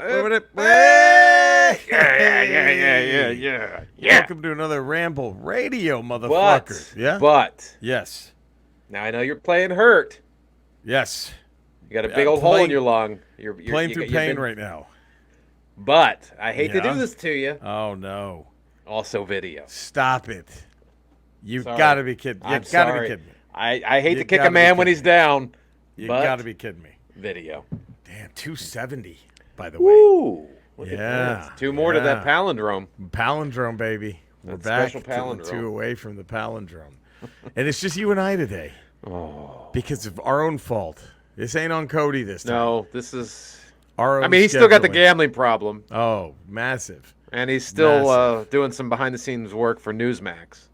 Yeah. Welcome to another Ramble Radio, motherfuckers. But Yes. now I know you're playing hurt. Yes. You got a big old hole in your lung. You're Playing through pain right now. But I hate to Yeah? do this to you. Oh, no. Also video. Stop it. You've Sorry. got to be kidding. I'm You've got to be sorry. kidding me. I hate You to kick a gotta be man when kidding he's me. down. You but got to be kidding me. video. Damn, 270, by the way. Woo! Look at Yeah. this. Two more to that palindrome. Palindrome, baby. We're That back special to palindrome. 2 away from the palindrome. And it's just you and I today. Oh. Because of our own fault. This ain't on Cody this time. No, this is... Our own I mean, he's still got the scheduling. gambling problem. Oh, massive. And he's still Massive. doing some behind-the-scenes work for Newsmax.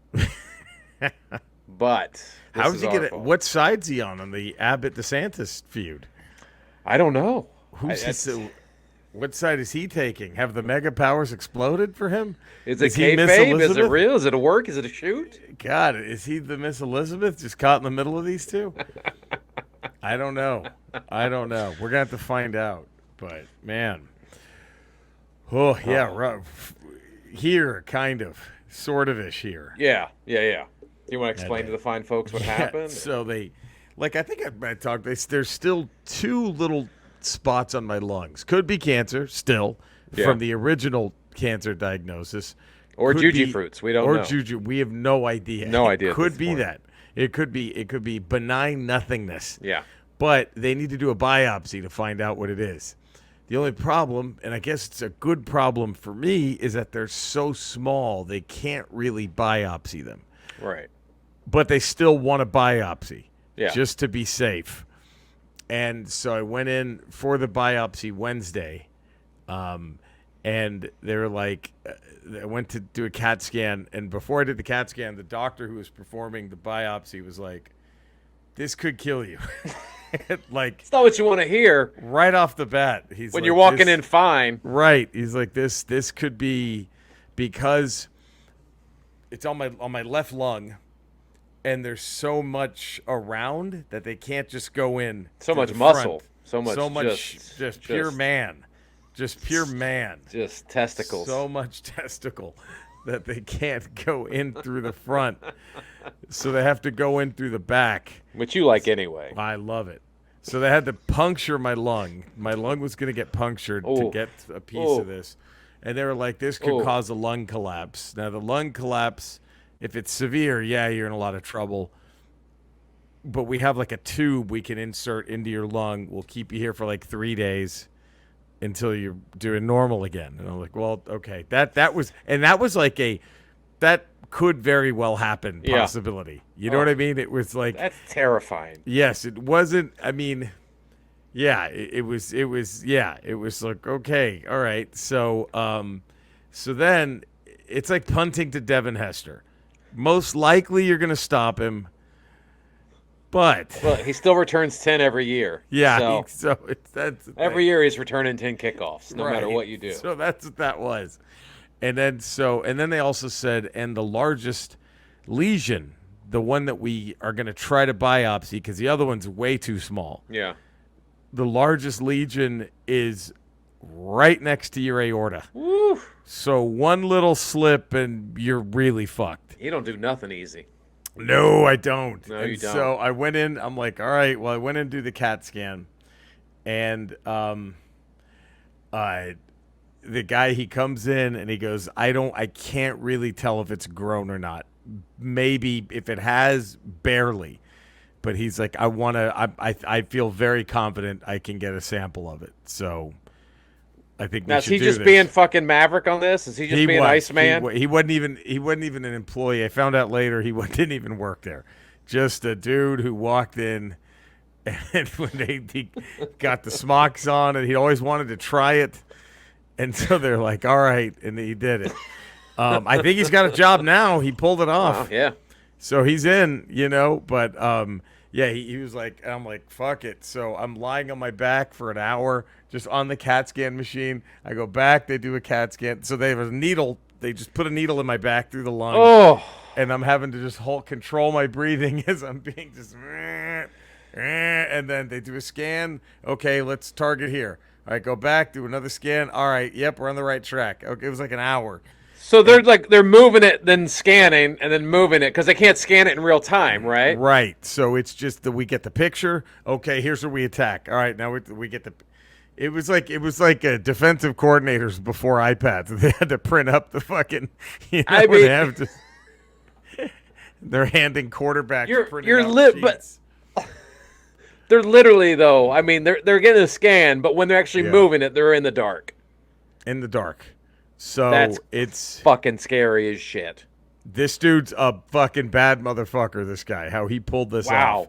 But this How's is he our gonna? fault. What side's he on the Abbott DeSantis feud? I don't know. Who's It's- what side is he taking? Have the mega powers exploded for him? Is it he Miss kayfabe? Is it Elizabeth? real? Is it a work? Is it a shoot? God, is he the Miss Elizabeth just caught in the middle of these two? I don't know. We're gonna have to find out. But man, oh yeah, rough. Here, kind of, sort of ish here. Yeah. You want to explain to the fine folks what happened? So I think I talked. There's still 2 little spots on my lungs. Could be cancer still from the original cancer diagnosis. Or Could juju be- fruits. We don't or know. juju. We have no idea. No idea It at could this be point. that. It could be benign nothingness. Yeah. But they need to do a biopsy to find out what it is. The only problem, and I guess it's a good problem for me, is that they're so small they can't really biopsy them. Right. But they still want a biopsy. Yeah. Just to be safe. And so I went in for the biopsy Wednesday, and they were like, I went to do a CAT scan, and before I did the CAT scan, the doctor who was performing the biopsy was like, "This could kill you." Like, It's not what you want to hear right off the bat, he's when like, you're walking "This-" in fine. Right, he's like, "This could be because it's on my left lung." And there's so much around that they can't just go in. So through much the muscle. front. So much just pure man. Just pure man. Just testicles. So much testicle that they can't go in through the front. So they have to go in through the back. Which you like anyway. I love it. So they had to puncture my lung. My lung was going to get punctured to Ooh. get a piece of this. And they were like, this could Ooh. cause a lung collapse. Now, the lung collapse, if it's severe, yeah, you're in a lot of trouble. But we have like a tube we can insert into your lung. We'll keep you here for like 3 days until you're doing normal again. And I'm like, well, okay. That was like that could very well happen Yeah. possibility. You know what I mean? It was like, That's terrifying. yes, it wasn't, I mean, yeah, it was like, okay, all right. So, so then it's like punting to Devin Hester. Most likely you're going to stop him, but Well, he still returns 10 every year. yeah, So that's the every thing. year he's returning 10 kickoffs, no matter Right. what you do. So that's what that was. And then they also said, and the largest lesion, the one that we are going to try to biopsy because the other one's way too small. Yeah. The largest lesion is right next to your aorta. Woo. So one little slip and you're really fucked. You don't do nothing easy. No, I don't. No, And you don't. So I went in. I'm like, all right. Well, I went in to do the CAT scan, and the guy, he comes in and he goes, I can't really tell if it's grown or not. Maybe if it has, barely. But he's like, I feel very confident I can get a sample of it. So I think Now, we is should he do just this. being fucking Maverick on this? Is he just being was. Iceman? He wasn't even an employee. I found out later he didn't even work there. Just a dude who walked in, and when he got the smocks on, and he always wanted to try it, and so they're like, "All right," and he did it. I think he's got a job now. He pulled it off. Yeah. So he's in, but yeah, he was like, I'm like, fuck it. So I'm lying on my back for an hour just on the CAT scan machine. I go back, they do a CAT scan. So they have a needle. They just put a needle in my back through the lung. Oh. And I'm having to just control my breathing as I'm being just, and then they do a scan. Okay, let's target here. All right, go back, do another scan. All right, yep, we're on the right track. Okay, it was like an hour. So they're moving it, then scanning, and then moving it because they can't scan it in real time, right? Right. So it's just that we get the picture. Okay, here's where we attack. All right, now we get the. It was like defensive coordinators before iPads. They had to print up the fucking. They have to. They're handing quarterbacks. But they're literally though. I mean, they're getting a scan, but when they're actually moving it, they're in the dark. In the dark. So it's fucking scary as shit. This dude's a fucking bad motherfucker, this guy, how he pulled this off.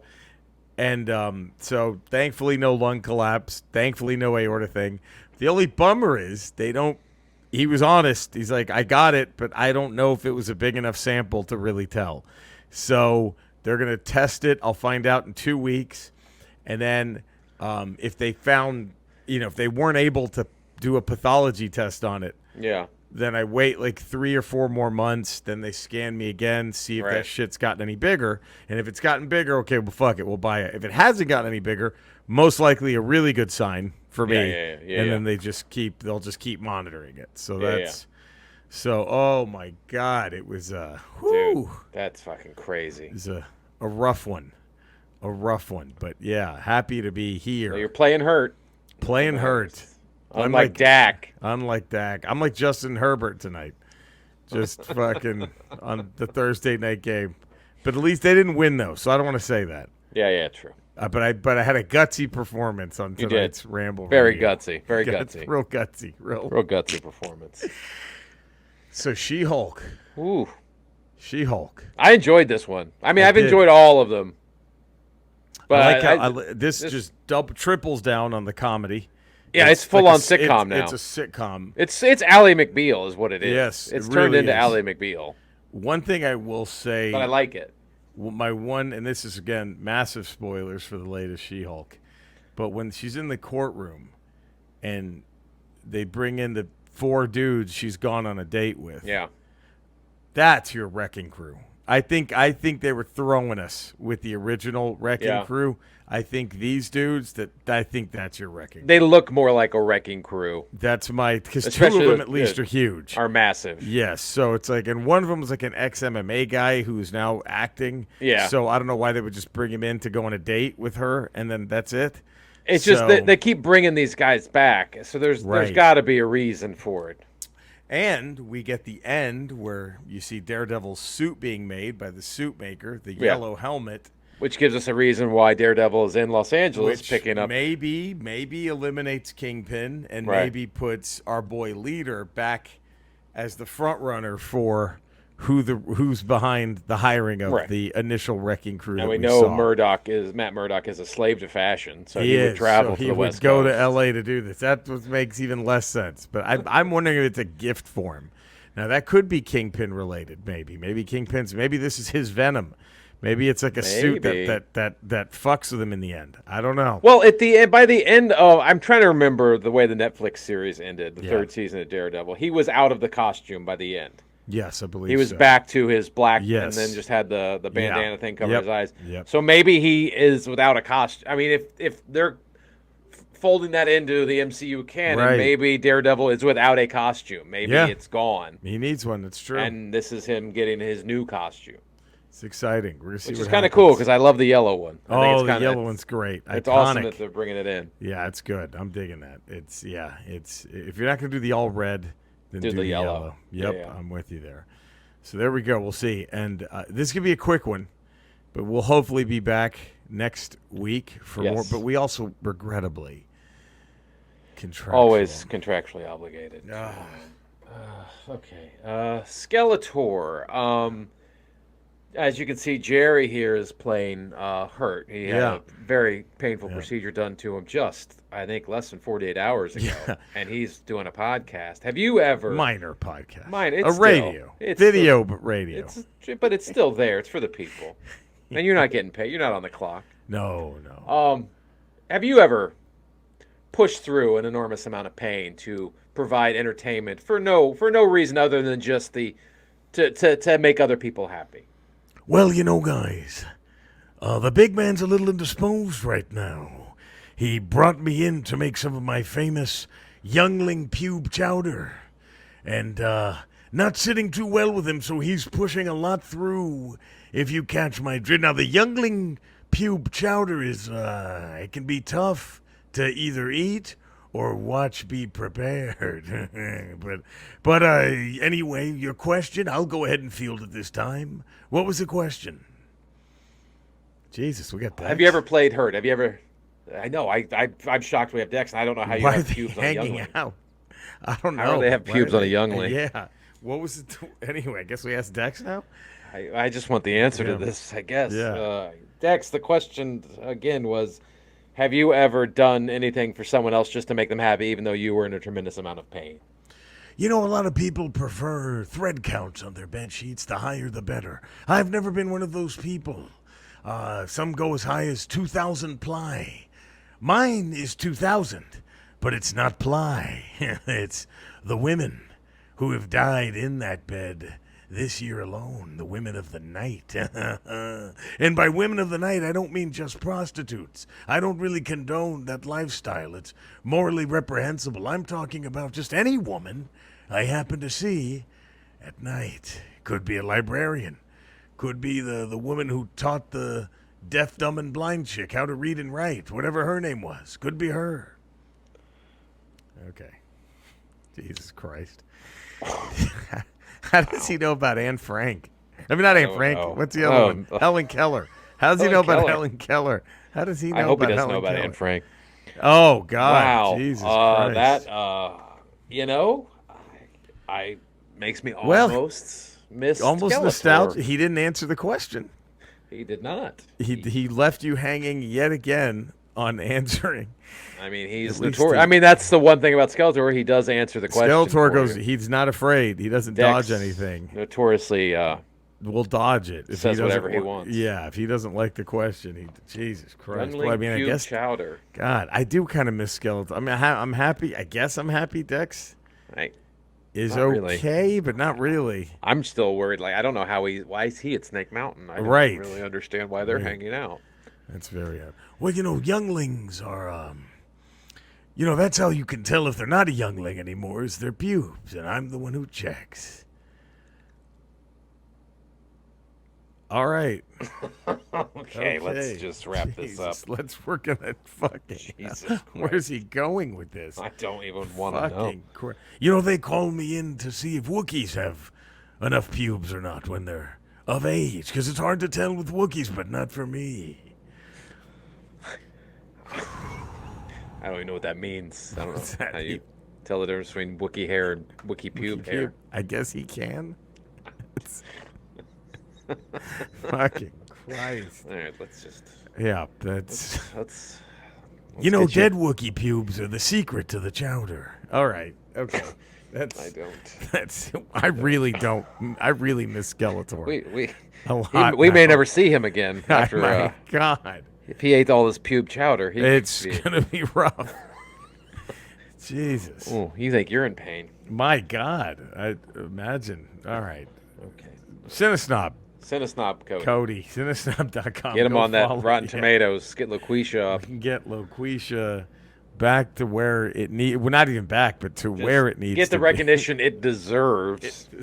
And so thankfully no lung collapse, thankfully no aorta thing. The only bummer is he was honest. He's like, I got it, but I don't know if it was a big enough sample to really tell. So they're going to test it. I'll find out in 2 weeks. And then if they found, if they weren't able to do a pathology test on it, then I wait like 3 or 4 more months. Then they scan me again, see if that shit's gotten any bigger. And if it's gotten bigger, okay, well, fuck it. We'll buy it. If it hasn't gotten any bigger, most likely a really good sign for me. And then they'll just keep monitoring it. So so, oh my God, it was, dude, that's fucking crazy. It was a rough one. But yeah, happy to be here. So you're playing hurt. Unlike Dak. I'm like Justin Herbert tonight. Just fucking on the Thursday night game. But at least they didn't win, though, so I don't want to say that. Yeah, true. But I had a gutsy performance on tonight's Ramble. Very gutsy. Real gutsy. Real gutsy performance. So She-Hulk. Ooh. She-Hulk. I enjoyed this one. I mean, I've enjoyed all of them. But I like how this just triples down on the comedy. Yeah, it's full on sitcom now. It's a sitcom. It's Ally McBeal is what it is. Yes, it's turned into Ally McBeal. One thing I will say, but I like it. And this is again massive spoilers for the latest She-Hulk, but when she's in the courtroom, and they bring in the 4 dudes she's gone on a date with. Yeah, that's your wrecking crew. I think they were throwing us with the original wrecking crew. I think these dudes I think that's your wrecking. They look more like a wrecking crew. That's because 2 of them at least are huge, are massive. Yes, so it's like, and one of them was like an ex-MMA guy who's now acting. Yeah. So I don't know why they would just bring him in to go on a date with her, and then that's it. It's just they keep bringing these guys back, so there's got to be a reason for it. And we get the end where you see Daredevil's suit being made by the suit maker, the yellow helmet. Which gives us a reason why Daredevil is in Los Angeles picking up. Maybe eliminates Kingpin and maybe puts our boy Leader back as the front runner for who's behind the hiring of the initial wrecking crew. And we know Matt Murdock is a slave to fashion, so he would travel to the West Coast. He would go to L.A. to do this. That makes even less sense. But I'm wondering if it's a gift for him. Now that could be Kingpin related. Maybe this is his Venom. Maybe it's like a suit that fucks with him in the end. I don't know. Well, by the end of, I'm trying to remember the way the Netflix series ended, the 3rd season of Daredevil. He was out of the costume by the end. Yes, I believe he was back to his black, and then just had the bandana thing cover his eyes. Yep. So maybe he is without a costume. I mean, if they're folding that into the MCU canon, maybe Daredevil is without a costume. Maybe it's gone. He needs one. That's true. And this is him getting his new costume. It's exciting. We're gonna see Which is kind of cool because I love the yellow one. The yellow one's great. It's iconic. Awesome that they're bringing it in. Yeah, it's good. I'm digging that. It's if you're not gonna do the all red, then do the yellow. Yep, yeah. I'm with you there. So there we go. We'll see. And this could be a quick one, but we'll hopefully be back next week for more. But we also regrettably always contractually obligated. Okay. Skeletor. As you can see, Jerry here is playing hurt. He had a very painful procedure done to him just, I think, less than 48 hours ago. Yeah. And he's doing a podcast. Have you ever... Minor podcast. It's radio. It's video, but radio. But it's still there. It's for the people. And you're not getting paid. You're not on the clock. No. Have you ever pushed through an enormous amount of pain to provide entertainment for no reason other than just to make other people happy? Well, guys, the big man's a little indisposed right now. he brought me in to make some of my famous youngling pube chowder. And not sitting too well with him, so he's pushing a lot through, if you catch my drift. Now, the youngling pube chowder is, it can be tough to either eat or watch be prepared. but anyway, your question, I'll go ahead and field it this time. What was the question? Jesus, we got that. Have you ever played Hurt? Have you ever? I know. I'm shocked we have Dex, and I don't know how you Why have are they pubes on a hanging youngling. out? I don't know. How do they have Why pubes are on a they- youngling? Yeah. What was it? Anyway, I guess we asked Dex now. I just want the answer Yeah. to this, I guess. Yeah. Dex, the question again was, have you ever done anything for someone else just to make them happy, even though you were in a tremendous amount of pain? You know, a lot of people prefer thread counts on their bed sheets. The higher, the better. I've never been one of those people. Some go as high as 2,000 ply. Mine is 2,000, but it's not ply. It's the women who have died in that bed this year alone, the women of the night. And by women of the night, I don't mean just prostitutes. I don't really condone that lifestyle. It's morally reprehensible. I'm talking about just any woman I happen to see at night. Could be a librarian. Could be the woman who taught the deaf, dumb, and blind chick how to read and write, whatever her name was. Could be her. Okay. Jesus Christ. How does he know about Anne Frank? I mean, not Anne Frank. know. What's the other one? Helen Keller. How does he know Helen about Keller. Helen Keller? How does he know I hope he about doesn't know Helen about Keller? Anne Frank. Oh, God. Wow. Jesus Christ. That, I makes me Well, almost miss Almost Skeletor. nostalgia. He didn't answer the question. He did not. He left you hanging yet again on answering. I mean, he's At least notorious. he- I mean, that's the one thing about Skeletor. He does answer the question. Skeletor for goes, you. he's not afraid. He doesn't Dex dodge anything. Notoriously, We'll dodge it. If says he doesn't whatever he wa- wants. Yeah, if he doesn't like the question, Jesus Christ. Youngling Well, I mean, I Pube guess, Chowder. God, I do kind of miss Skeletor. I mean, I'm happy. I guess I'm happy Dex is Not really. okay, but not really. I'm still worried. Like, I don't know why is he at Snake Mountain? I don't Right. really understand why they're Right. hanging out. That's very odd. Well, younglings are, that's how you can tell if they're not a youngling anymore, is their pubes, and I'm the one who checks. All right. Okay, let's just wrap this up. Jesus, let's work on that fucking. Jesus Where's he going with this? I don't even want to know. Fucking they call me in to see if Wookiees have enough pubes or not when they're of age, because it's hard to tell with Wookiees, but not for me. I don't even know what that means. I don't What's know that how you mean? tell the difference between Wookiee hair and Wookiee pube hair. I guess he can. Fucking Christ. All right, let's just Yeah, that's. let's Dead Wookiee pubes are the secret to the chowder. All right. Okay. I don't. That's. I really don't. I really miss Skeletor. We a lot. we may now. never see him again after My God. if he ate all this pube chowder. It's gonna be rough. Jesus. Oh, you think you're in pain? My God. I imagine. All right. Okay. Cinesnob. Cinesnob Cody. Cody. Cinesnob.com. Get him Go on that follow- Rotten yeah. Tomatoes. Get LaQuisha up. We can get Loquisha back to where it needs. Well, not even back, but to where it needs Get the to recognition it deserves. be.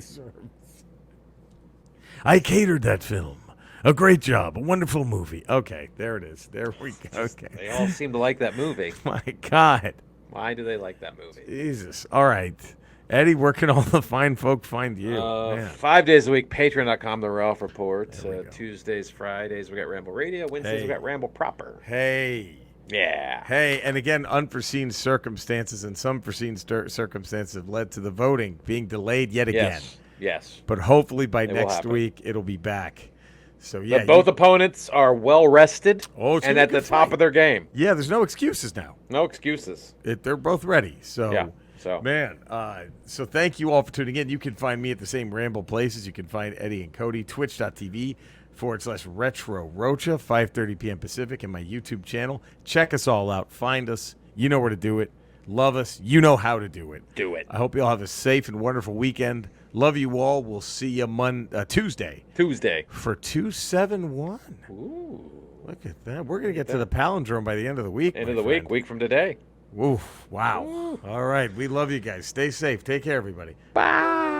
I catered that film. A great job. A wonderful movie. Okay, there it is. There we go. Okay. They all seem to like that movie. My God. Why do they like that movie? Jesus. All right. Eddie, where can all the fine folk find you? Man. 5 days a week, patreon.com, The Ralph Report. There we go. Tuesdays, Fridays, we got Ramble Radio. Wednesdays, Hey. we got Ramble Proper. Hey. Yeah. Hey, and again, unforeseen circumstances and some foreseen circumstances have led to the voting being delayed yet again. Yes. But hopefully by will next happen. week, it'll be back. So, yeah. But both opponents are well rested Oh, it's and gonna at be a the top fight. of their game. Yeah, there's no excuses now. No excuses. They're both ready. So, Yeah. So man, so thank you all for tuning in. You can find me at the same Ramble places. You can find Eddie and Cody, twitch.tv/Retro Rocha, 5:30 p.m. Pacific, and my YouTube channel. Check us all out. Find us. You know where to do it. Love us. You know how to do it. do it. I hope you all have a safe and wonderful weekend. Love you all. We'll see you Tuesday Tuesday. for 271. Ooh. Look at that. We're going to get to the palindrome by the end of the week. End of the week from today. Oof. Wow. All right. We love you guys. Stay safe. Take care, everybody. Bye.